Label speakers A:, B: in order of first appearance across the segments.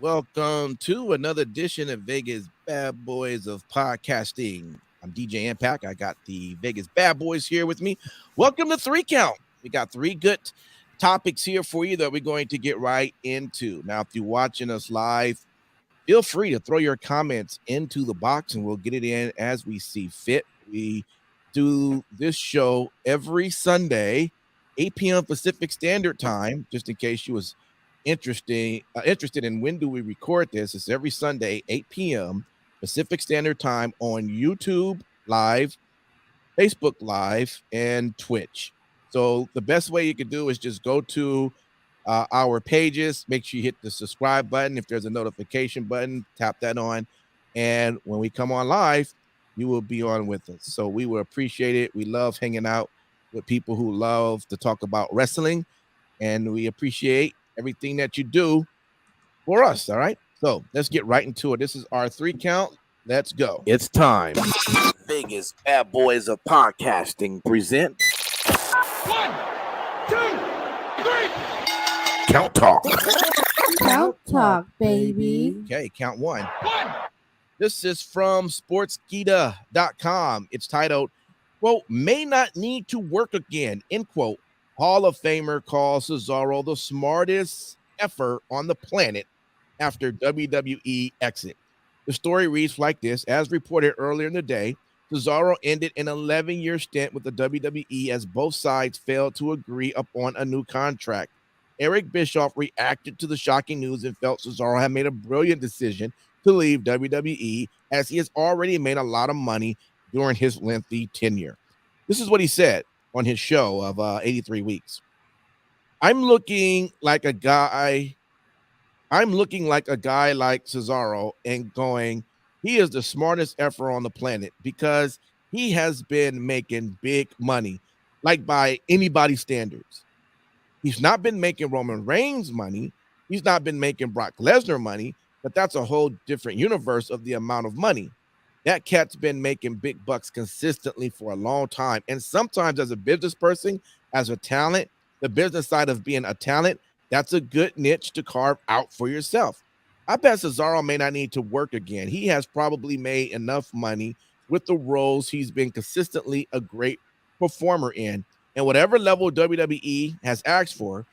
A: Welcome to another edition of Vegas Bad Boys of Podcasting. I'm DJ Impact. I got the Vegas Bad Boys here with me. Welcome to Three Count. We got three good topics here for you that we're going to get right into. Now, if you're watching us live, feel free to throw your comments into the box and we'll get it in as we see fit. We do this show every Sunday, 8 p.m. Pacific Standard Time, just in case you was interested in when do we record this. It's every Sunday, 8 p.m. Pacific Standard Time on YouTube Live, Facebook Live, and Twitch. So the best way you could do is just go to our pages. Make sure you hit the subscribe button. If there's a notification button, tap that on. And when we come on live, you will be on with us. So we will appreciate it. We love hanging out with people who love to talk about wrestling. And we appreciate everything that you do for us. All right. So let's get right into it. This is our 3 count. Let's go. It's time. Vegas Bad Boys of Podcasting present
B: 1, 2, 3.
A: Count Talk.
C: Count Talk, baby.
A: Okay, count one.
B: 1.
A: This is from sportskeeda.com. It's titled, quote, may not need to work again, end quote. Hall of Famer calls Cesaro the smartest effer on the planet after WWE exit. The story reads like this. As reported earlier in the day, Cesaro ended an 11-year stint with the WWE as both sides failed to agree upon a new contract. Eric Bischoff reacted to the shocking news and felt Cesaro had made a brilliant decision to leave WWE as he has already made a lot of money during his lengthy tenure. This is what he said on his show of 83 weeks. I'm looking like a guy like Cesaro and going, he is the smartest effer on the planet because he has been making big money, like by anybody's standards. He's not been making Roman Reigns money. He's not been making Brock Lesnar money, but that's a whole different universe of the amount of money. That cat's been making big bucks consistently for a long time. And sometimes as a business person, as a talent, the business side of being a talent, that's a good niche to carve out for yourself. I bet Cesaro may not need to work again. He has probably made enough money with the roles he's been consistently a great performer in. And whatever level WWE has asked for,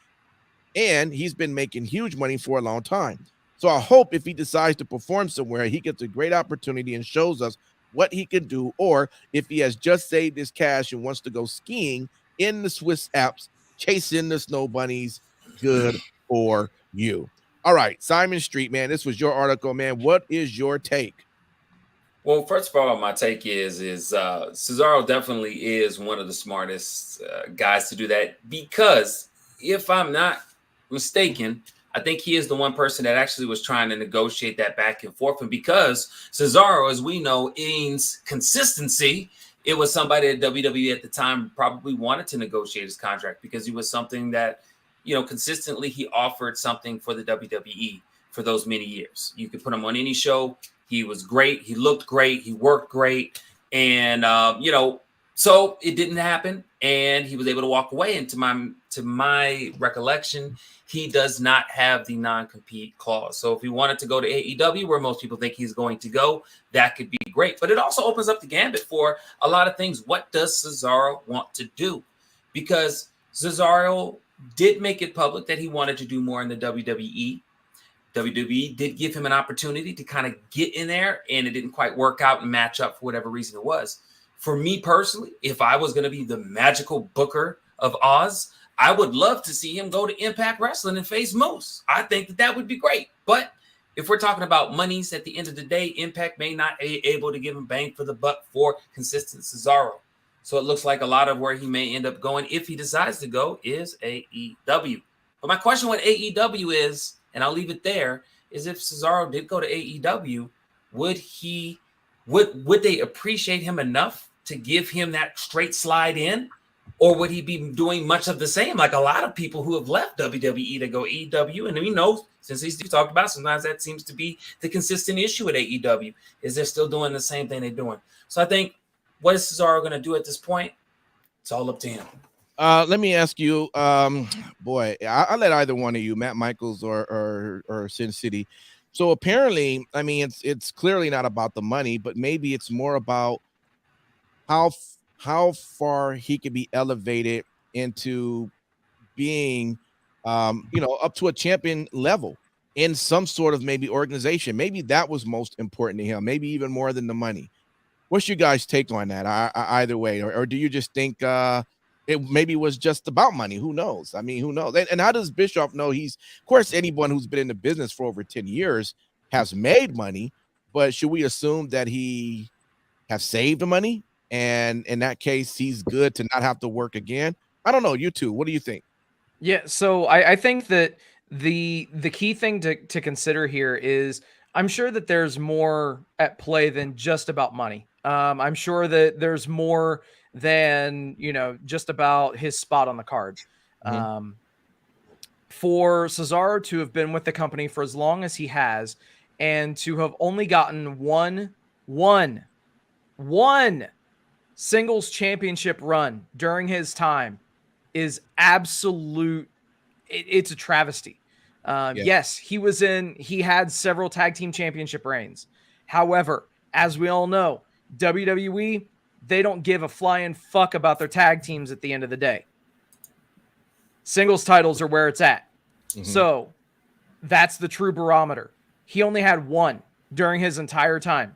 A: and he's been making huge money for a long time. So I hope if he decides to perform somewhere, he gets a great opportunity and shows us what he can do. Or if he has just saved his cash and wants to go skiing in the Swiss Alps, chasing the snow bunnies, good for you. All right, Simon Street, man, this was your article, man. What is your take?
D: Well, first of all, my take is Cesaro definitely is one of the smartest guys to do that because if I'm not mistaken, I think he is the one person that actually was trying to negotiate that back and forth. And because Cesaro, as we know, means consistency, it was somebody at WWE at the time probably wanted to negotiate his contract because he was something that, consistently he offered something for the WWE for those many years. You could put him on any show. He was great. He looked great. He worked great. And, so it didn't happen. And he was able to walk away. And to my recollection, he does not have the non-compete clause. So if he wanted to go to AEW, where most people think he's going to go, that could be great. But it also opens up the gambit for a lot of things. What does Cesaro want to do? Because Cesaro did make it public that he wanted to do more in the WWE. WWE did give him an opportunity to kind of get in there, and it didn't quite work out and match up for whatever reason it was. For me personally, if I was going to be the magical booker of Oz, I would love to see him go to Impact Wrestling and face Moose. I think that would be great. But if we're talking about monies at the end of the day, Impact may not be able to give him bang for the buck for consistent Cesaro. So it looks like a lot of where he may end up going, if he decides to go, is AEW. But my question with AEW is, and I'll leave it there, is if Cesaro did go to AEW, would they appreciate him enough to give him that straight slide in? Or would he be doing much of the same? Like a lot of people who have left WWE to go AEW. And we know, since he's talked about, sometimes that seems to be the consistent issue at AEW, is they're still doing the same thing they're doing. So I think, what is Cesaro going to do at this point? It's all up to him.
A: Let me ask you, I'll let either one of you, Matt Michaels or Sin City, So apparently, I mean, it's clearly not about the money, but maybe it's more about how far he could be elevated into being, up to a champion level in some sort of maybe organization. Maybe that was most important to him, maybe even more than the money. What's your guys' take on that? Either way, or do you just think it maybe was just about money? Who knows? I mean, who knows? And how does Bischoff know? Of course, anyone who's been in the business for over 10 years has made money, but should we assume that he have saved the money? And in that case, he's good to not have to work again. I don't know. You two, what do you think?
E: Yeah, so I think that the key thing to consider here is I'm sure that there's more at play than just about money. I'm sure that there's more than just about his spot on the card.
A: Mhm.
E: For Cesaro to have been with the company for as long as he has, and to have only gotten one singles championship run during his time is absolute. It's a travesty. Yes, he had several tag team championship reigns. However, as we all know, WWE, they don't give a flying fuck about their tag teams at the end of the day. Singles titles are where it's at.
A: Mm-hmm.
E: So that's the true barometer. He only had one during his entire time.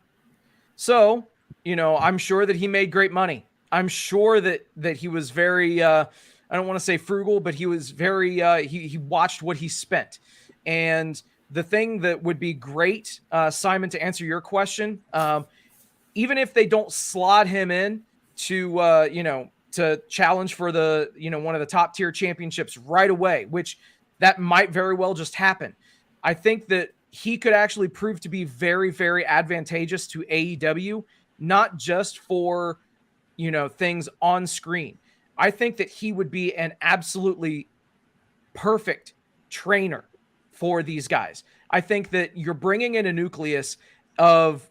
E: So, I'm sure that he made great money. I'm sure that he was very, I don't want to say frugal, but he was very, he watched what he spent. And the thing that would be great, Simon, to answer your question, even if they don't slot him in to challenge for the, one of the top tier championships right away, which that might very well just happen. I think that he could actually prove to be very, very advantageous to AEW, not just for, things on screen. I think that he would be an absolutely perfect trainer for these guys. I think that you're bringing in a nucleus of,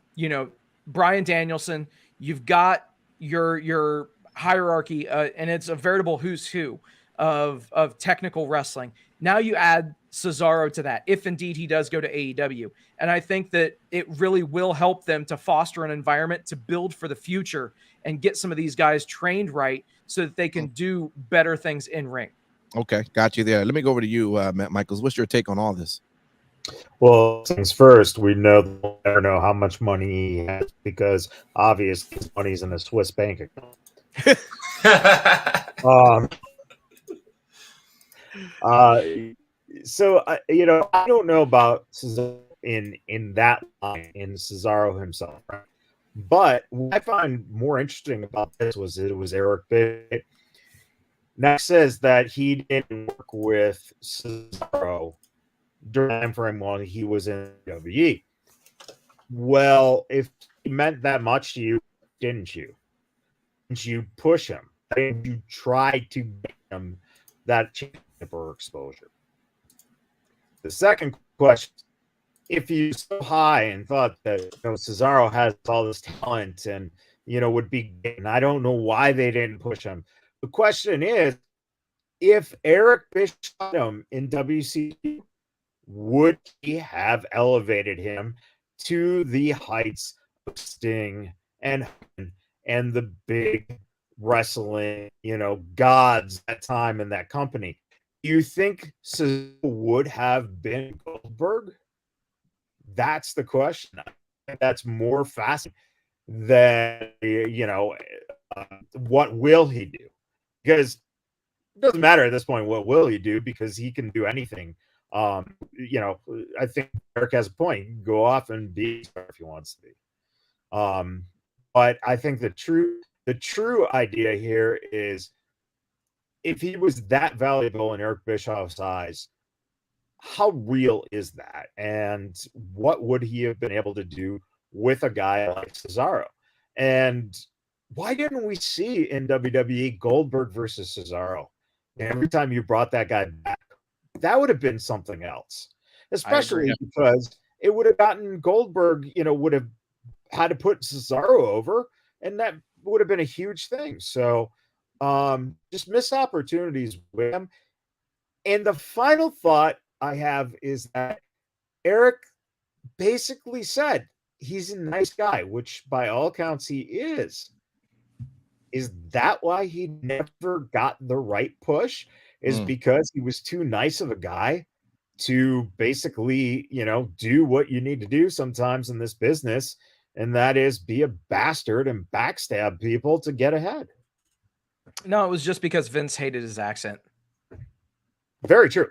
E: Bryan Danielson. You've got your hierarchy, and it's a veritable who's who of technical wrestling. Now you add Cesaro to that, if indeed he does go to AEW. And I think that it really will help them to foster an environment to build for the future and get some of these guys trained right so that they can do better things in ring.
A: Okay, got you there. Let me go over to you, Matt Michaels. What's your take on all this?
F: Well, since first, we we'll never know how much money he has because obviously his money's in a Swiss bank account. So I don't know about Cesaro in that line in Cesaro himself, right? But what I find more interesting about this was it was Eric Bischoff. Now says that he didn't work with Cesaro during the time frame while he was in WWE. Well, if he meant that much to you, didn't you? Didn't you push him? Didn't you try to get him that championship or exposure? The second question, if you're so high and thought that Cesaro has all this talent and would be, and I don't know why they didn't push him. The question is, if Eric Bischoff him in WCW, would he have elevated him to the heights of Sting and the big wrestling, gods that time in that company? Do you think Cesaro would have been Goldberg? That's the question. I think that's more fascinating than, what will he do? Because it doesn't matter at this point what will he do, because he can do anything. I think Eric has a point. He can go off and be if he wants to be. But I think the true idea here is, if he was that valuable in Eric Bischoff's eyes, how real is that? And what would he have been able to do with a guy like Cesaro? And why didn't we see in WWE Goldberg versus Cesaro? Every time you brought that guy back, that would have been something else, especially because it would have gotten Goldberg, would have had to put Cesaro over, and that would have been a huge thing. So just missed opportunities with him. And the final thought I have is that Eric basically said he's a nice guy, which by all accounts he is. Is that why he never got the right push? Is because he was too nice of a guy to basically, do what you need to do sometimes in this business, and that is be a bastard and backstab people to get ahead.
E: No, it was just because Vince hated his accent.
F: Very true.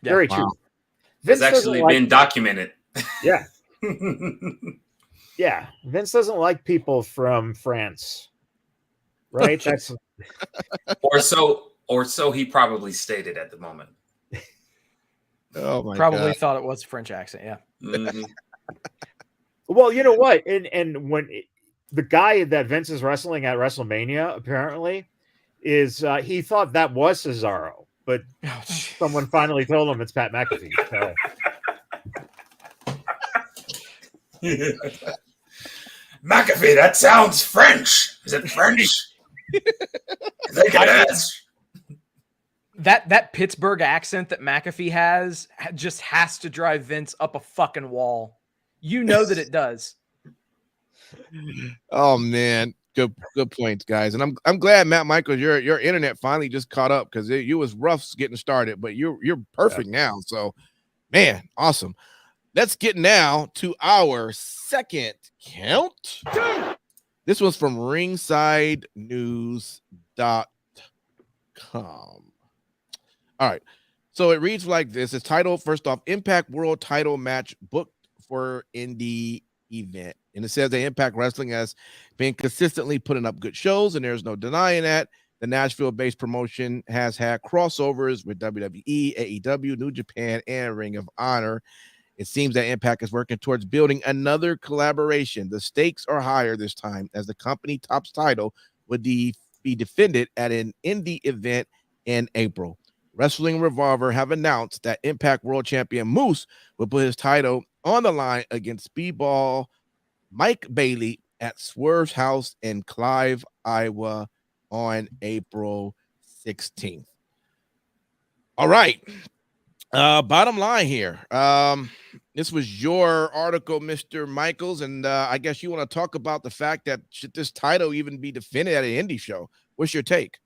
E: Yeah.
F: Very true.
A: Wow.
F: Vince
D: It's actually been documented.
F: Yeah. Yeah. Vince doesn't like people from France. Right? That's
D: or so he probably stated at the moment.
A: Oh my
E: Probably
A: God.
E: thought it was a French accent. Yeah.
D: Mhm.
F: well, you know what? And when the guy that Vince is wrestling at WrestleMania apparently is he thought that was Cesaro, but someone finally told him it's Pat McAfee. So.
D: McAfee, that sounds French. Is it French? I think it is.
E: That Pittsburgh accent that McAfee has just has to drive Vince up a fucking wall. You know that it does.
A: Oh man, good points, guys. And I'm glad, Matt Michaels, your internet finally just caught up, because you was rough getting started, but you're perfect now. So, man, awesome. Let's get now to our second count. This was from ringsidenews.com. All right. So it reads like this. It's titled, first off, Impact World Title Match booked for indie event. And it says that Impact Wrestling has been consistently putting up good shows, and there's no denying that. The Nashville-based promotion has had crossovers with WWE, AEW, New Japan, and Ring of Honor. It seems that Impact is working towards building another collaboration. The stakes are higher this time, as the company top's title would be defended at an indie event in April. Wrestling Revolver have announced that Impact World Champion Moose will put his title on the line against Speedball Mike Bailey at Swerve's House in Clive, Iowa on April 16th. All right. Bottom line here. This was your article, Mr. Michaels, and I guess you want to talk about the fact that should this title even be defended at an indie show? What's your take?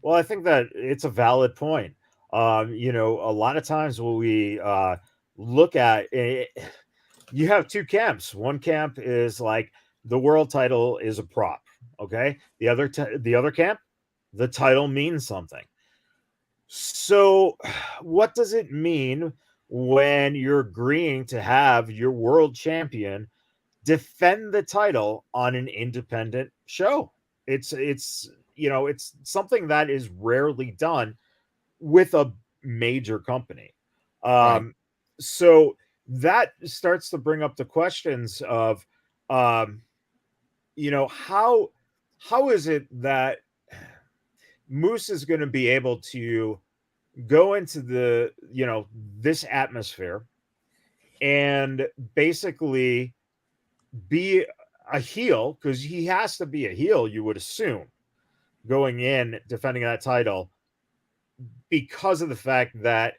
F: Well, I think that it's a valid point. A lot of times when we look at it, you have two camps. One camp is like the world title is a prop. Okay. The other camp, the title means something. So what does it mean when you're agreeing to have your world champion defend the title on an independent show? It's something that is rarely done with a major company.
A: Right.
F: So that starts to bring up the questions of, how is it that Moose is going to be able to go into this atmosphere and basically be a heel, because he has to be a heel, you would assume, going in defending that title, because of the fact that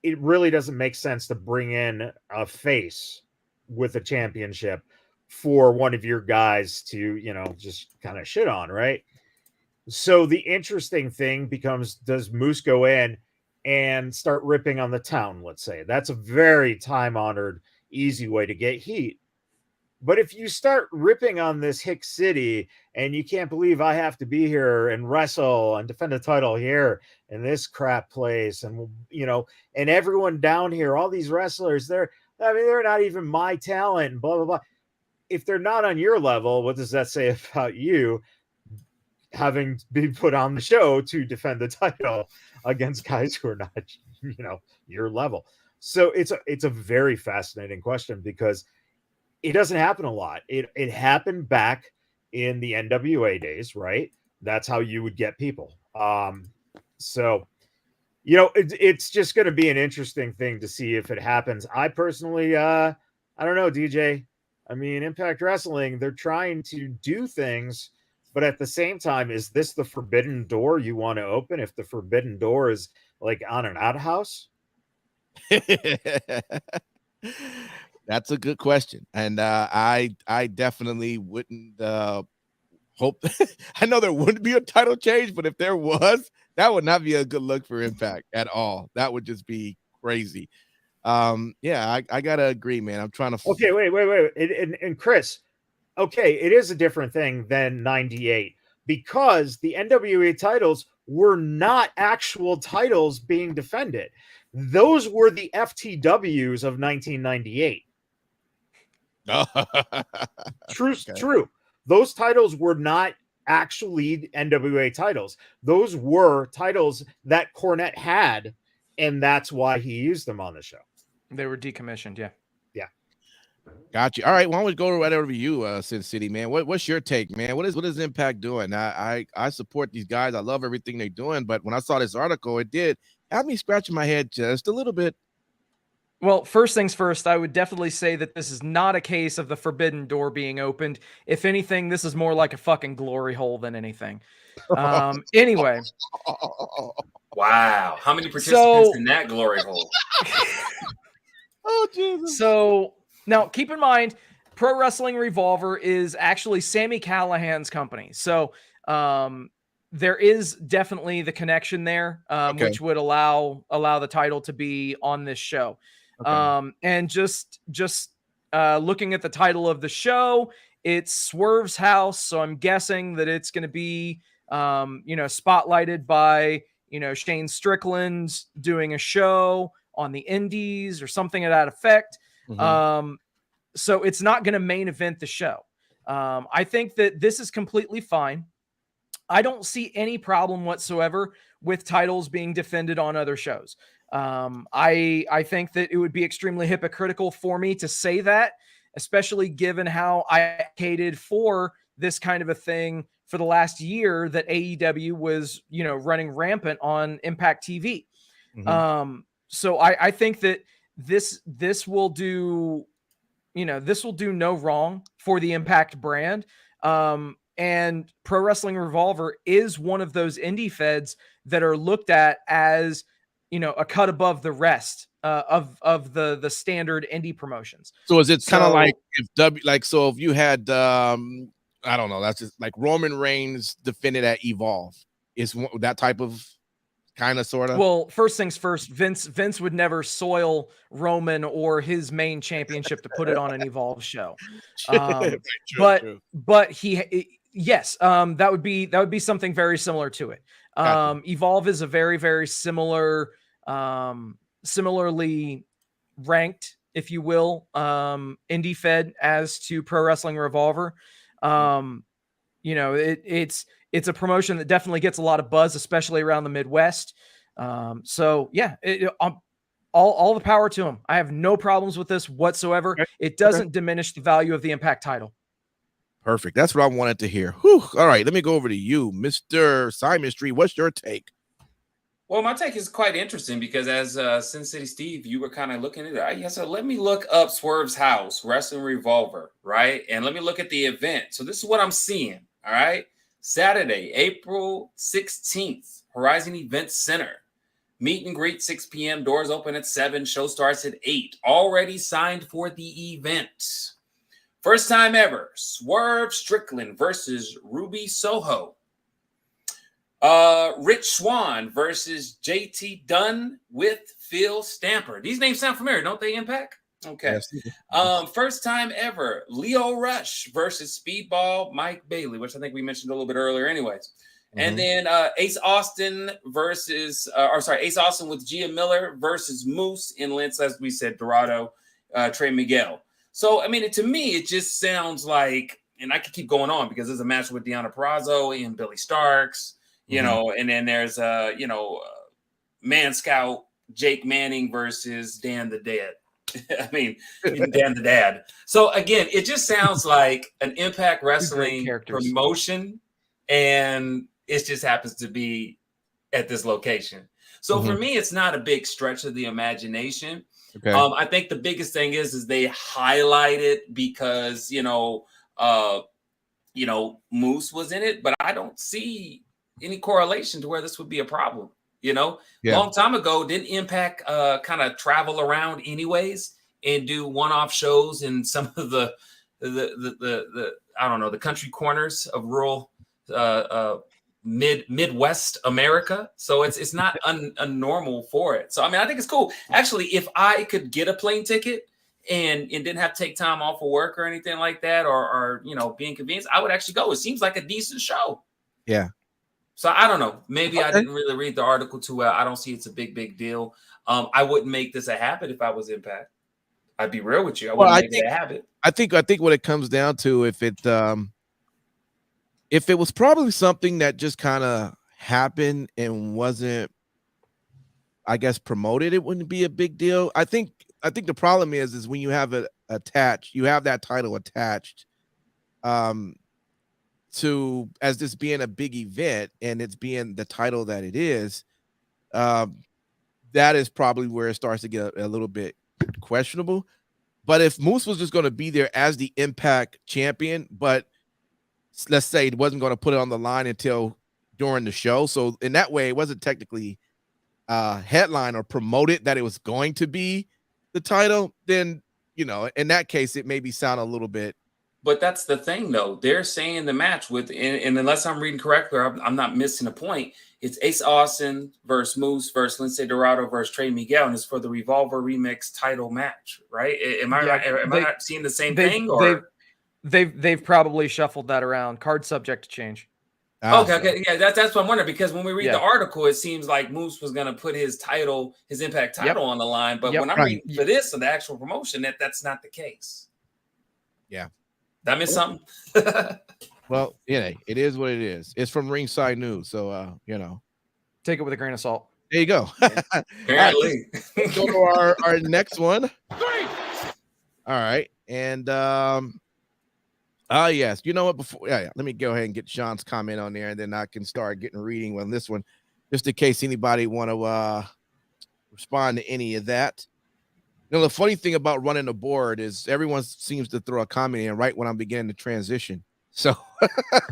F: it really doesn't make sense to bring in a face with a championship for one of your guys to, just kind of shit on, right? So the interesting thing becomes, does Moose go in and start ripping on the town, let's say? That's a very time-honored, easy way to get heat. But if you start ripping on this hick city and you can't believe I have to be here and wrestle and defend the title here in this crap place, and and everyone down here, all these wrestlers, they're not even my talent, and blah blah blah. If they're not on your level, what does that say about you having been put on the show to defend the title against guys who are not, your level? So it's a very fascinating question, because it doesn't happen a lot. It happened back in the NWA days, right? That's how you would get people. So it's just going to be an interesting thing to see if it happens. I personally, I don't know, DJ. I mean, Impact Wrestling, they're trying to do things, but at the same time, is this the forbidden door you want to open? If the forbidden door is like on an outhouse?
A: That's a good question, and I definitely wouldn't hope. I know there wouldn't be a title change, but if there was, that would not be a good look for Impact at all. That would just be crazy. Yeah, I gotta agree, man. I'm trying to.
F: Okay, wait. And Chris, okay, it is a different thing than 98 because the NWA titles were not actual titles being defended. Those were the FTWs of 1998. True. Those titles were not actually NWA titles. Those were titles that Cornette had, and that's why he used them on the show.
E: They were decommissioned, yeah.
A: Got you. All right, why don't we go right over to you, Sin City, man? What's your take, man? What is Impact doing? I support these guys. I love everything they're doing, but when I saw this article, it did have me scratching my head just a little bit.
E: Well, first things first, I would definitely say that this is not a case of the forbidden door being opened. If anything, this is more like a fucking glory hole than anything. Anyway.
D: Wow. How many participants in that glory hole?
A: Oh, Jesus.
E: So now keep in mind, Pro Wrestling Revolver is actually Sami Callihan's company. So there is definitely the connection there, which would allow the title to be on this show. Okay. And just looking at the title of the show, it's Swerve's house. So I'm guessing that it's going to be, spotlighted by, Shane Strickland doing a show on the indies or something to that effect. Mm-hmm. So it's not going to main event the show. I think that this is completely fine. I don't see any problem whatsoever with titles being defended on other shows. I think that it would be extremely hypocritical for me to say that, especially given how I advocated for this kind of a thing for the last year that AEW was, running rampant on Impact TV. Mm-hmm. So I think that this will do, this will do no wrong for the Impact brand. And Pro Wrestling Revolver is one of those indie feds that are looked at as, a cut above the rest of the standard indie promotions.
A: So is it kind of like if you had I don't know, that's just like Roman Reigns defended at Evolve, is that type of kind of sort of?
E: Well, first things first, Vince would never soil Roman or his main championship to put it on an Evolve show. But yes, that would be something very similar to it. Evolve is a very, very similarly ranked, if you will, indie fed as to Pro Wrestling Revolver. It's a promotion that definitely gets a lot of buzz, especially around the Midwest. So yeah, all the power to him. I have no problems with this whatsoever. Okay. It doesn't diminish the value of the Impact title.
A: Perfect. That's what I wanted to hear. Whew. All right, let me go over to you, Mr. Simon Street. What's your take?
D: Well, my take is quite interesting because as Sin City Steve, you were kind of looking at it. Yeah, so let me look up Swerve's house, Wrestling Revolver, right? And let me look at the event. So this is what I'm seeing, all right? Saturday, April 16th, Horizon Event Center. Meet and greet, 6 p.m. Doors open at 7. Show starts at 8. Already signed for the event. First time ever, Swerve Strickland versus Ruby Soho. Rich Swann versus JT Dunn with Phil Stamper. These names sound familiar, don't they, Impact? Okay. Yes. First time ever, Leo Rush versus Speedball Mike Bailey, which I think we mentioned a little bit earlier anyways. Mm-hmm. And then Ace Austin Ace Austin with Gia Miller versus Moose in Lance, as we said, Dorado, Trey Miguel. So, I mean, to me, it just sounds like, and I could keep going on because there's a match with Deonna Purrazzo and Billy Starks, you know, and then there's, Man Scout, Jake Manning versus Dan the Dad. I mean, Dan the Dad. So, again, it just sounds like an Impact Wrestling promotion, and it just happens to be at this location. So, for me, it's not a big stretch of the imagination. Okay. I think the biggest thing is they highlight it because, Moose was in it, but I don't see any correlation to where this would be a problem. Long time ago, didn't Impact kind of travel around anyways and do one-off shows in some of the I don't know, the country corners of rural Midwest America. So it's not unnormal for it. So I mean, I think it's cool. Actually, if I could get a plane ticket and didn't have to take time off of work or anything like that, or you know, be inconvenienced, I would actually go. It seems like a decent show.
A: Yeah.
D: So I don't know. Maybe I
A: Okay.
D: didn't really read the article too well. I don't see it's a big deal. I wouldn't make this a habit if I was Impact. I'd be real with you. I wouldn't make it a habit.
A: I think what it comes down to, if it was probably something that just kind of happened and wasn't, I guess, promoted, it wouldn't be a big deal. I think the problem is when you have it attached, you have that title attached to as this being a big event, and it's being the title that it is, that is probably where it starts to get a little bit questionable. But if Moose was just going to be there as the Impact champion, but let's say it wasn't going to put it on the line until during the show, so in that way it wasn't technically headline or promoted that it was going to be the title, then, you know, in that case it maybe sound a little bit.
D: But that's the thing, though. They're saying the match with, and unless I'm reading correctly, or I'm not missing a point, it's Ace Austin versus Moose versus Lince Dorado versus Trey Miguel, and it's for the Revolver Remix title match, right? Am I right? Am I not seeing the same thing? Or
E: they've probably shuffled that around. Card subject to change.
D: Okay, yeah, that's what I'm wondering, because when we read the article, it seems like Moose was going to put his Impact title on the line, but when I'm reading for this, so the actual promotion, that's not the case.
A: Yeah.
D: Did I miss something?
A: Well, yeah, it is what it is. It's from Ringside News, so you know,
E: take it with a grain of salt.
A: There you go.
D: Apparently.
A: Let's go to our next one. All right, and yes, you know what? Before let me go ahead and get Sean's comment on there, and then I can start reading on this one, just in case anybody want to respond to any of that. You know, the funny thing about running the board is everyone seems to throw a comment in right when I'm beginning to transition. So,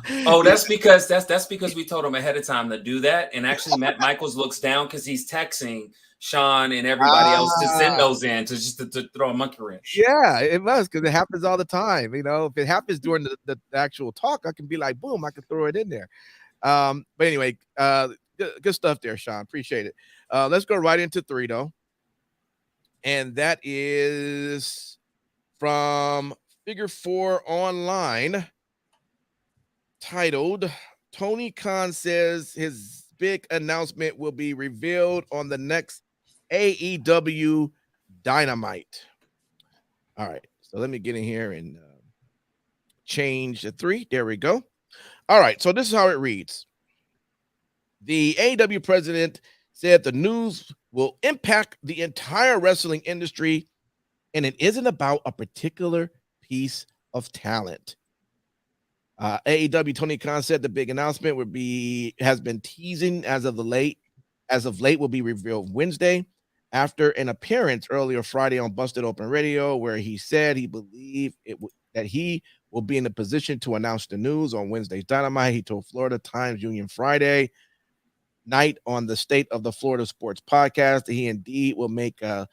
D: that's because we told him ahead of time to do that. And actually, Matt Michaels looks down because he's texting Sean and everybody else to send those in to throw a monkey wrench.
A: Yeah, it must, because it happens all the time. You know, if it happens during the actual talk, I can be like, boom, I can throw it in there. But anyway, good stuff there, Sean. Appreciate it. Let's go right into 3 though. And that is from Figure 4 Online, titled Tony Khan says his big announcement will be revealed on the next AEW Dynamite. All right, so let me get in here and change the 3. There we go. All right, so this is how it reads. The AEW president said the news will impact the entire wrestling industry, and it isn't about a particular piece of talent. AEW Tony Khan said the big announcement has been teasing as of late will be revealed Wednesday after an appearance earlier Friday on Busted Open Radio, where he said he believed that he will be in a position to announce the news on Wednesday's Dynamite. He told Florida Times Union Friday night on the State of the Florida Sports podcast that he indeed will make a,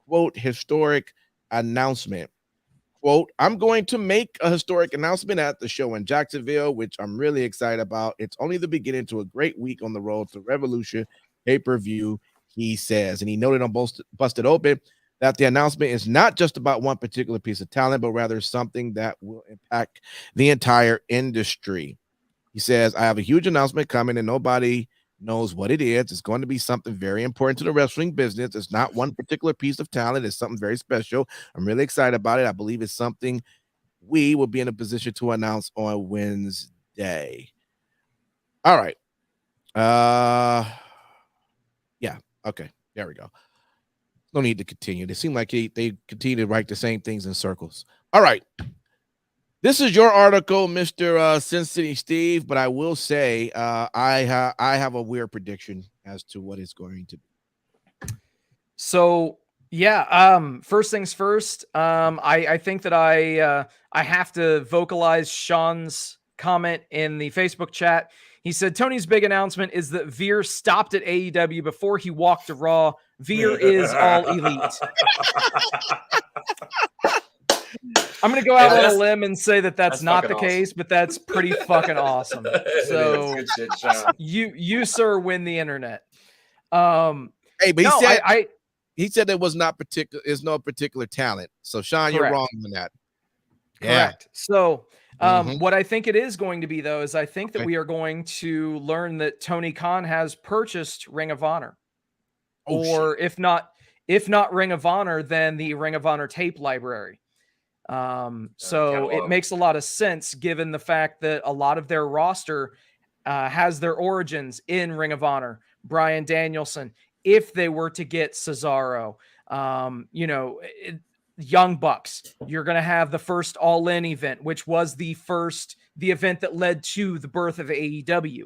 A: quote, historic announcement. Quote, I'm going to make a historic announcement at the show in Jacksonville, which I'm really excited about. It's only the beginning to a great week on the road to Revolution pay-per-view, he says. And he noted on Busted Open that the announcement is not just about one particular piece of talent, but rather something that will impact the entire industry. He says, I have a huge announcement coming and nobody knows what it is. It's going to be something very important to the wrestling business. It's not one particular piece of talent. It's something very special. I'm really excited about it. I believe it's something we will be in a position to announce on Wednesday. All right. Yeah. Okay. There we go. No need to continue. They seem like they continue to write the same things in circles. All right. This is your article, Mr. Sin City Steve, but I will say I have a weird prediction as to what it's going to be.
E: So, yeah, first things first, I think that I have to vocalize Sean's comment in the Facebook chat. He said, Tony's big announcement is that Veer stopped at AEW before he walked to Raw Veer is all elite. I'm going to go out on a limb and say that that's not the case, but that's pretty fucking awesome. So
D: good shit, Sean.
E: you sir win the internet.
A: Hey, but
E: no,
A: he said there was not particular. There's no particular talent. So Sean, you're wrong on that.
E: Correct. Yeah. So what I think it is going to be, though, is I think that we are going to learn that Tony Khan has purchased Ring of Honor, or if not Ring of Honor, then the Ring of Honor tape library. So it makes a lot of sense given the fact that a lot of their roster has their origins in Ring of Honor. Bryan Danielson, if they were to get Cesaro, Young Bucks, you're going to have the first All In event, which was the event that led to the birth of AEW.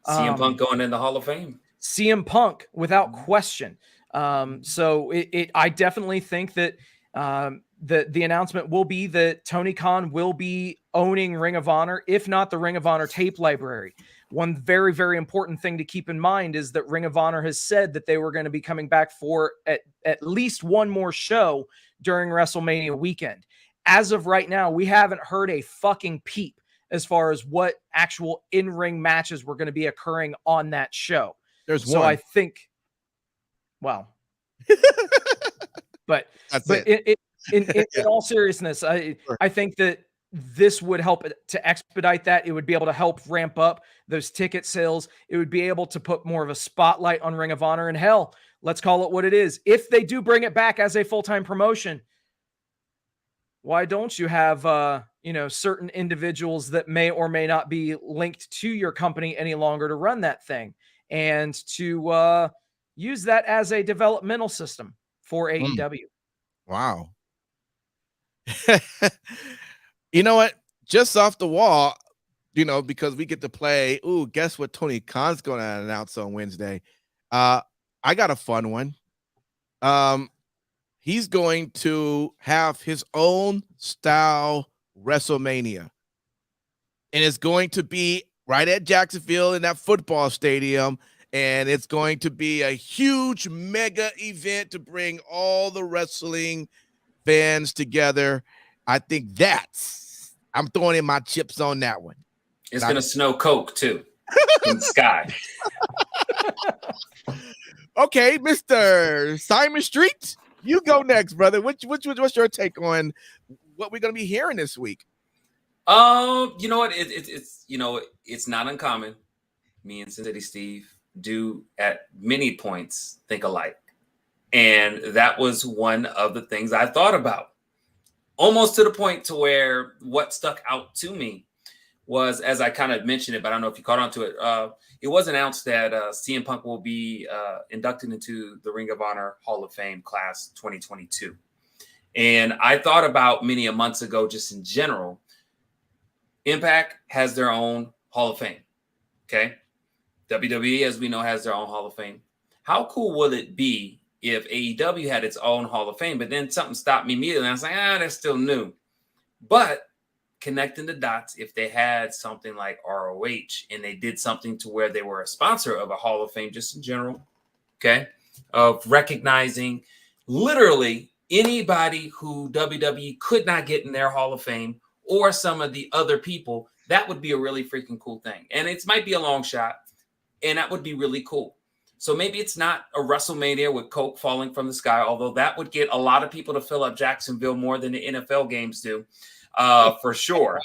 D: CM Punk going in the Hall of Fame.
E: CM Punk, without question. So I definitely think that the announcement will be that Tony Khan will be owning Ring of Honor, if not the Ring of Honor tape library. One very, very important thing to keep in mind is that Ring of Honor has said that they were going to be coming back for at least one more show during WrestleMania weekend. As of right now, we haven't heard a fucking peep as far as what actual in-ring matches were going to be occurring on that show.
A: There's
E: so
A: one.
E: I think, well, but in all seriousness, I think that this would help to expedite that. It would be able to help ramp up those ticket sales. It would be able to put more of a spotlight on Ring of Honor. And hell, let's call it what it is. If they do bring it back as a full-time promotion, why don't you have, certain individuals that may or may not be linked to your company any longer to run that thing and to use that as a developmental system for AEW.
A: Wow. You know what? Just off the wall, because we get to play. Ooh, guess what? Tony Khan's going to announce on Wednesday. I got a fun one. He's going to have his own style WrestleMania, and it's going to be right at Jacksonville in that football stadium. And it's going to be a huge mega event to bring all the wrestling fans together. I think I'm throwing in my chips on that one.
D: It's going to snow Coke too in the sky.
A: Okay, Mr. Simon Street, you go next, brother. What's your take on what we're going to be hearing this week?
D: You know what? It's not uncommon. Me and City Steve do at many points think alike. And that was one of the things I thought about, almost to the point to where what stuck out to me was, as I kind of mentioned it, but I don't know if you caught on to it. It was announced that CM Punk will be inducted into the Ring of Honor Hall of Fame class 2022. And I thought about many a months ago, just in general, Impact has their own Hall of Fame. Okay. WWE, as we know, has their own Hall of Fame. How cool will it be if AEW had its own Hall of Fame? But then something stopped me immediately. I was like, that's still new. But connecting the dots, if they had something like ROH and they did something to where they were a sponsor of a Hall of Fame, just in general, okay, of recognizing literally anybody who WWE could not get in their Hall of Fame or some of the other people, that would be a really freaking cool thing. And it might be a long shot, and that would be really cool. So maybe it's not a WrestleMania with Coke falling from the sky, although that would get a lot of people to fill up Jacksonville more than the NFL games do, for sure.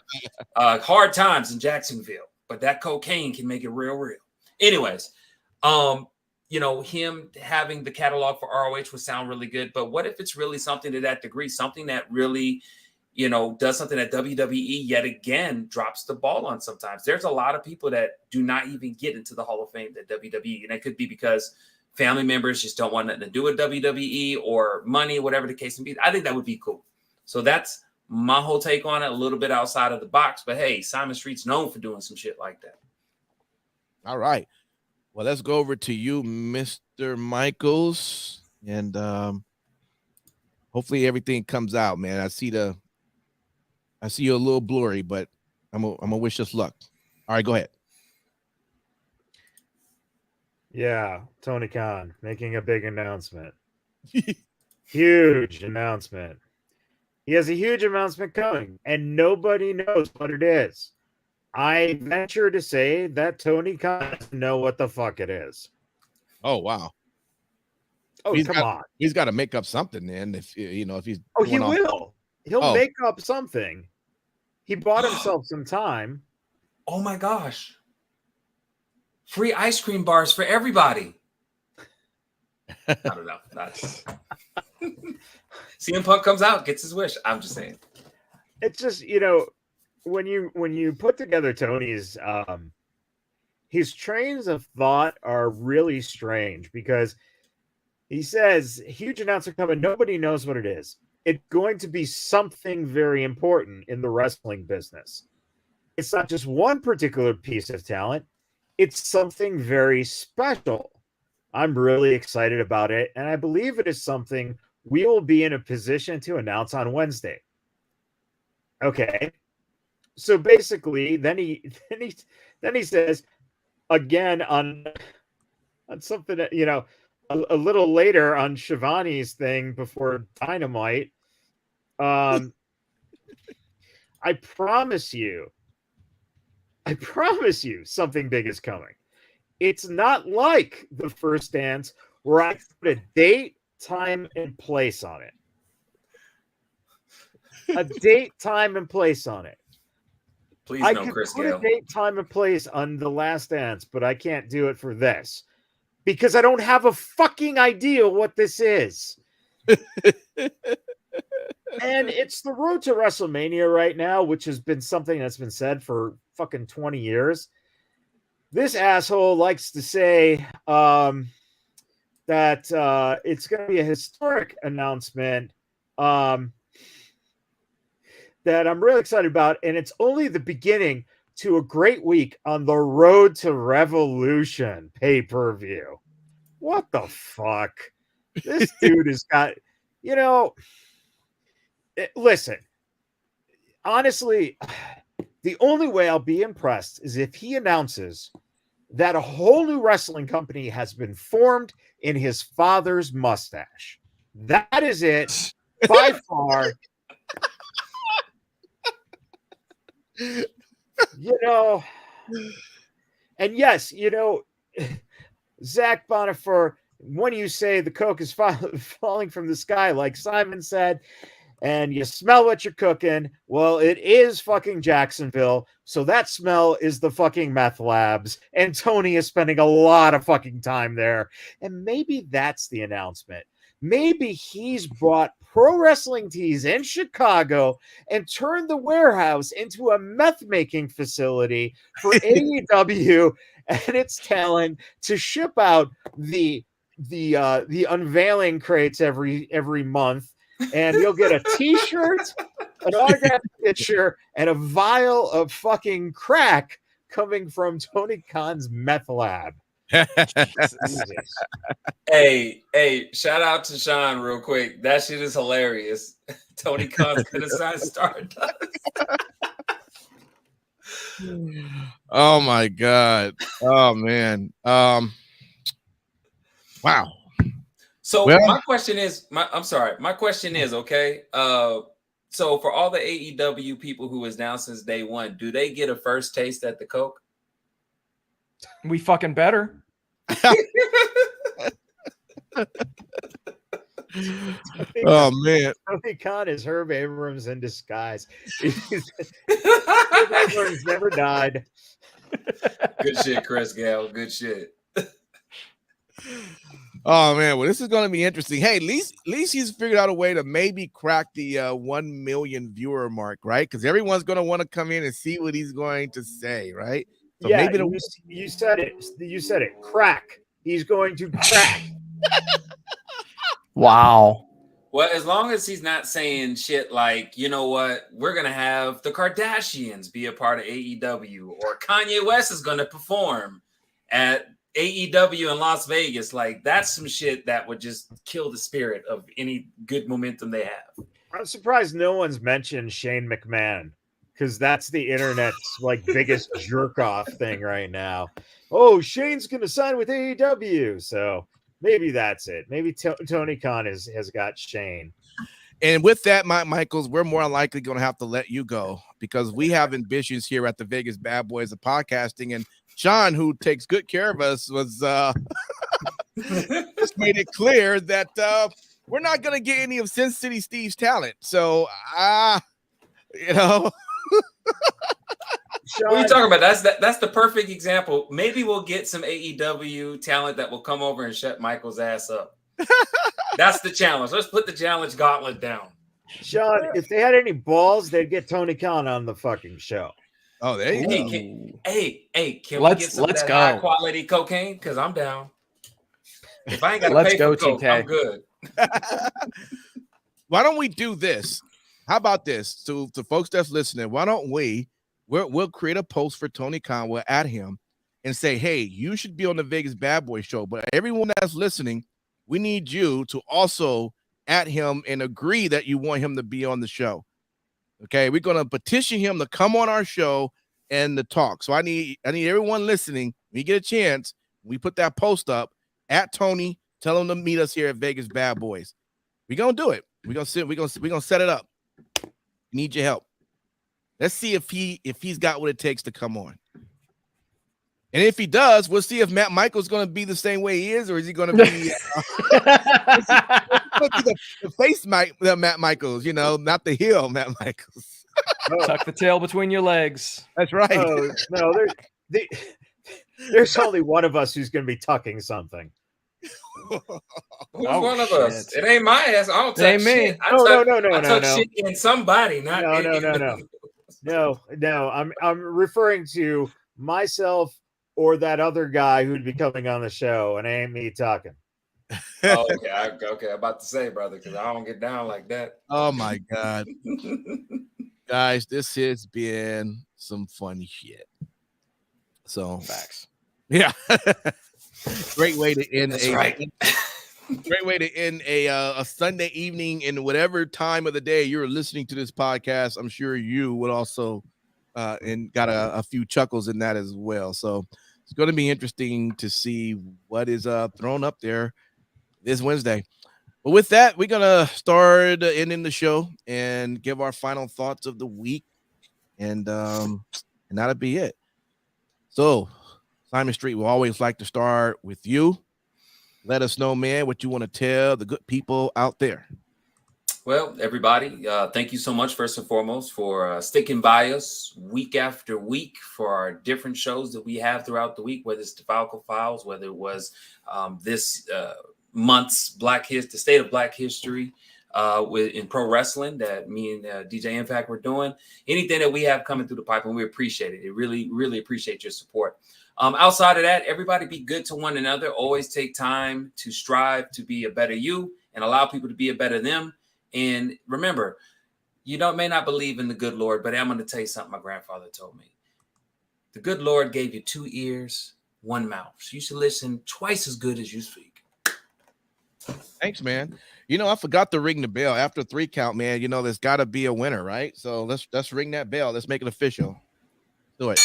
D: Hard times in Jacksonville, but that cocaine can make it real, real. Anyways, him having the catalog for ROH would sound really good, but what if it's really something to that degree, something that really, does something that WWE yet again drops the ball on sometimes. There's a lot of people that do not even get into the Hall of Fame that WWE, and that could be because family members just don't want nothing to do with WWE or money, whatever the case may be. I think that would be cool. So that's my whole take on it, a little bit outside of the box, but hey, Simon Street's known for doing some shit like that.
A: All right. Well, let's go over to you, Mr. Michaels, and hopefully everything comes out, man. I see you a little blurry, but I'm gonna wish us luck. All right, go ahead.
F: Yeah, Tony Khan making a big announcement. Huge announcement. He has a huge announcement coming, and nobody knows what it is. I venture to say that Tony Khan doesn't know what the fuck it is.
A: Oh wow.
F: Oh, come on.
A: He's got to make up something then. If if he's
F: Oh, he will. He'll
A: Oh.
F: make up something. He bought himself some time.
D: Oh my gosh. Free ice cream bars for everybody. I don't know. CM Punk comes out, gets his wish. I'm just saying.
F: It's just, when you put together Tony's his trains of thought are really strange because he says huge announcement coming, nobody knows what it is. It's going to be something very important in the wrestling business. It's not just one particular piece of talent, it's something very special. I'm really excited about it, and I believe it is something we will be in a position to announce on Wednesday. Okay. So basically, then he says again on something that, a little later on Shivani's thing before Dynamite. I promise you something big is coming. It's not like the first dance where I put a date, time, and place on it. A date, time, and place on it.
D: Please
F: I
D: no
F: could
D: Chris
F: put
D: Gale.
F: a date, time, and place on the last dance, but I can't do it for this because I don't have a fucking idea what this is. And it's the road to WrestleMania right now, which has been something that's been said for fucking 20 years. This asshole likes to say that it's going to be a historic announcement that I'm really excited about, and it's only the beginning to a great week on the Road to Revolution pay-per-view. What the fuck? This dude has got, listen, honestly, the only way I'll be impressed is if he announces that a whole new wrestling company has been formed in his father's mustache. That is it by far. And yes, Zach Bonifer, when you say the coke is falling from the sky, like Simon said, and you smell what you're cooking, well, it is fucking Jacksonville, so that smell is the fucking meth labs, and Tony is spending a lot of fucking time there, and maybe that's the announcement. Maybe he's brought Pro Wrestling Tees in Chicago and turned the warehouse into a meth-making facility for AEW and its talent to ship out the unveiling crates every month, and you'll get a t-shirt, an autographed picture, and a vial of fucking crack coming from Tony Khan's meth lab.
D: Hey, shout out to Sean real quick. That shit is hilarious. Tony Khan's gonna sign Stardust.
A: Oh my god. Oh man. Wow.
D: So my question is, okay. So for all the AEW people who is down since day one, do they get a first taste at the Coke?
E: We fucking better.
A: Oh man.
F: Tony Khan is Herb Abrams in disguise. Herb Abrams never died.
D: Good shit, Chris Gale. Good shit.
A: Oh man, well, this is going to be interesting. Hey, at least he's figured out a way to maybe crack the 1 million viewer mark, right? Because everyone's going to want to come in and see what he's going to say, right?
F: So yeah, maybe you said it. You said it. Crack. He's going to crack.
E: Wow.
D: Well, as long as he's not saying shit like, you know what, we're going to have the Kardashians be a part of AEW, or Kanye West is going to perform at AEW in Las Vegas. Like, that's some shit that would just kill the spirit of any good momentum they have.
F: I'm surprised no one's mentioned Shane McMahon. because that's the internet's like biggest jerk off thing right now. Oh, Shane's gonna sign with AEW, so maybe that's it. Maybe Tony Khan has got Shane.
A: And with that, Michaels, we're more likely going to have to let you go because we have ambitions here at the Vegas Bad Boys of Podcasting. And Sean, who takes good care of us, was just made it clear that we're not going to get any of Sin City Steve's talent. So, you know.
D: Sean, what are you talking about? That's the perfect example. Maybe we'll get some AEW talent that will come over and shut Michael's ass up. That's the challenge. Let's put the challenge gauntlet down.
F: Sean, if they had any balls, they'd get Tony Khan on the fucking show.
A: Oh, there you go.
D: Can we get some of that high quality cocaine? Because I'm down. If I ain't got to pay for coke, I'm good.
A: Why don't we do this? How about this? To folks that's listening, why don't we'll create a post for Tony Khan, we'll add him and say, hey, you should be on the Vegas Bad Boy show. But everyone that's listening, we need you to also add him and agree that you want him to be on the show. Okay, we're going to petition him to come on our show and to talk. So I need everyone listening, when you get a chance, we put that post up at Tony, tell him to meet us here at Vegas Bad Boys. We're going to do it. We're going to set it up. Need your help. Let's see if he's got what it takes to come on. And if he does, we'll see if Matt Michaels going to be the same way he is, or is he going to be the face Matt Michaels, you know, not the heel Matt Michaels.
E: Tuck the tail between your legs.
A: That's right.
F: Oh, no, there's only one of us who's going to be tucking something.
D: Who's one of us? It ain't my ass. I don't touch shit.
F: No.
D: I touch shit in somebody, not
F: No. I'm referring to myself or that other guy who'd be coming on the show, and it ain't me talking.
D: Oh, okay. I'm about to say, brother, because I don't get down like that.
A: Oh my God. Guys, this has been some fun shit. So
E: facts.
A: Yeah. Great way to end great way to end a Sunday evening in whatever time of the day you're listening to this podcast. I'm sure you would also and got a few chuckles in that as well. So it's going to be interesting to see what is thrown up there this Wednesday. But with that, we're going to start ending the show and give our final thoughts of the week. And that'll be it. So Simon Street, we always like to start with you. Let us know, man, what you want to tell the good people out there.
D: Well, everybody, thank you so much, first and foremost, for sticking by us week after week for our different shows that we have throughout the week, whether it's the Falco Files, whether it was this month's the State of Black History in pro wrestling that me and DJ Impact were doing. Anything that we have coming through the pipe, and we appreciate it. It really, really appreciate your support. Outside of that, everybody be good to one another. Always take time to strive to be a better you and allow people to be a better them. And remember, you may not believe in the good Lord, but I'm going to tell you something my grandfather told me. The good Lord gave you 2 ears, 1 mouth. So you should listen twice as good as you speak.
A: Thanks, man. I forgot to ring the bell after 3 count, man. There's got to be a winner, right? So let's ring that bell. Let's make it official. Do it.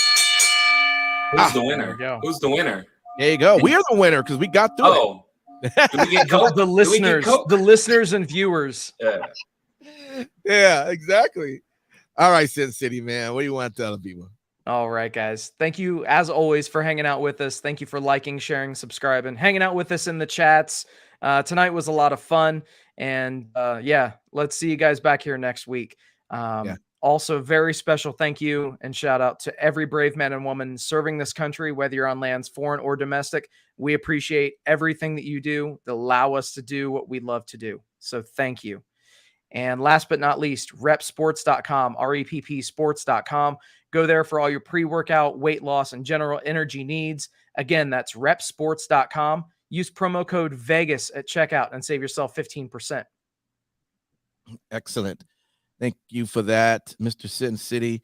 D: Who's the winner? Who's the winner?
A: There you go. We are the winner because we got through it.
D: Do we get coke?
E: The listeners and viewers.
A: Yeah, exactly. All right, Sin City, man. What do you want to tell the people?
E: All right, guys. Thank you, as always, for hanging out with us. Thank you for liking, sharing, subscribing, hanging out with us in the chats. Tonight was a lot of fun. And let's see you guys back here next week. Also, very special thank you and shout out to every brave man and woman serving this country, whether you're on lands foreign or domestic. We appreciate everything that you do that allow us to do what we love to do. So thank you. And last but not least, repsports.com, reppsports.com. Go there for all your pre-workout, weight loss, and general energy needs. Again, that's repsports.com. Use promo code VEGAS at checkout and save yourself 15%.
A: Excellent. Thank you for that, Mr. Sin City.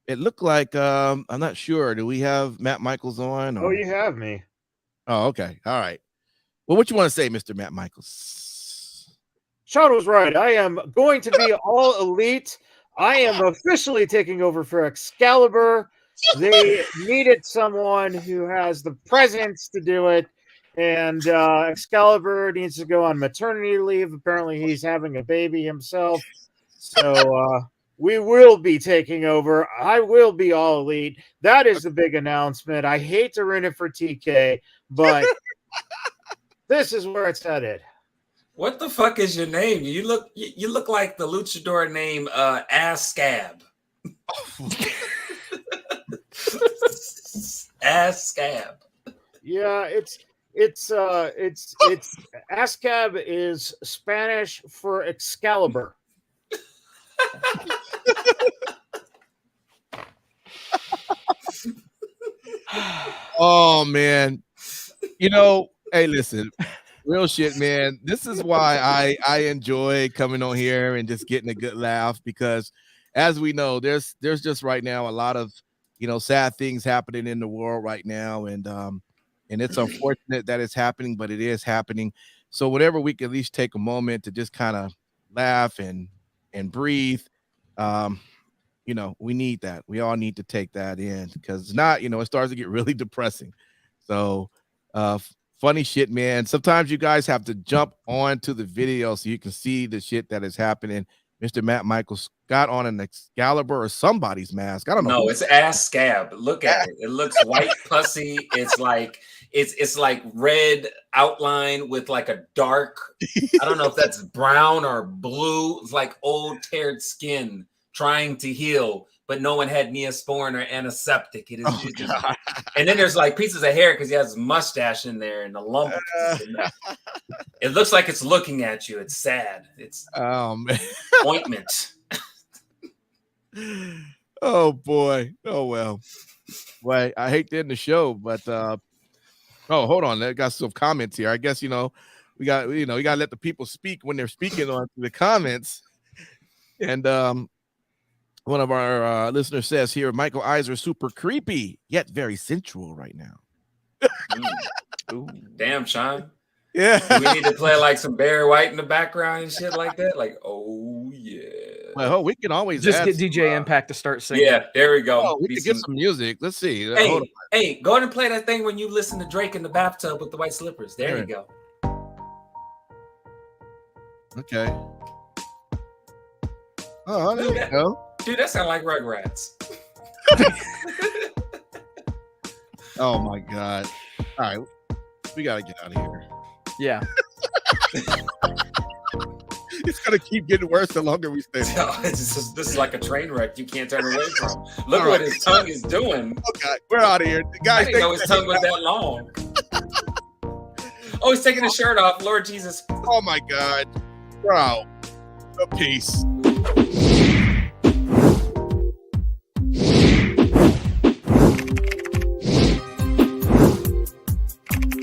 A: It looked like, I'm not sure. Do we have Matt Michaels on?
F: Or? Oh, you have me.
A: Oh, okay. All right. Well, what you want to say, Mr. Matt Michaels?
F: Sean was right. I am going to be all elite. I am officially taking over for Excalibur. They needed someone who has the presence to do it, and Excalibur needs to go on maternity leave. Apparently, he's having a baby himself. So we will be taking over. I will be All Elite. That is the big announcement. I hate to ruin it for TK, but this is where it's headed.
D: What the fuck is your name? You look like the luchador name Ass Scab. Ass Scab.
F: Yeah, it's ASCAB is Spanish for Excalibur.
A: Oh man, you know, hey, listen, real shit, man. This is why I enjoy coming on here and just getting a good laugh, because as we know, there's just right now a lot of, you know, sad things happening in the world right now, and it's unfortunate that it's happening, but it is happening. So whatever we can at least take a moment to just kind of laugh and breathe. You know, we need that. We all need to take that in, because it's not, you know, it starts to get really depressing. So funny shit, man. Sometimes you guys have to jump onto the video so you can see the shit that is happening. Mr. Matt Michaels got on an Excalibur or somebody's mask. I don't know.
D: No, it's Ass Scab. Look at it. It looks white pussy. It's like red outline with like a dark, I don't know if that's brown or blue. It's like old teared skin trying to heal, but no one had Neosporin or antiseptic. It is, and then there's like pieces of hair because he has a mustache in there and a lump. It looks like it's looking at you. It's sad. It's ointment.
A: Oh boy. Oh well. Well, I hate to end the show, but oh, hold on. I got some comments here. I guess, you know, you gotta let the people speak when they're speaking on the comments. And one of our listeners says here, Michael Eisner super creepy yet very sensual right now.
D: Ooh, damn, Sean.
A: Yeah.
D: Do we need to play like some Barry White in the background and shit like that? Like, oh yeah.
A: Well, we can always
E: just get DJ Impact to start singing.
D: Yeah, there we go.
A: Oh, we can get some music. Let's see.
D: Hey, go ahead and play that thing when you listen to Drake in the bathtub with the white slippers. There you go.
A: Okay. Oh, there you go.
D: Dude, that sounds like Rugrats.
A: Oh my God. All right. We gotta get out of here.
E: Yeah.
A: It's gonna keep getting worse the longer we stay.
D: This is like a train wreck you can't turn away from. Look what his tongue is doing.
A: Okay, we're out of here. Guys,
D: I didn't know his tongue was that long. Oh, he's taking his shirt off. Lord Jesus.
A: Oh my God. Bro. Peace.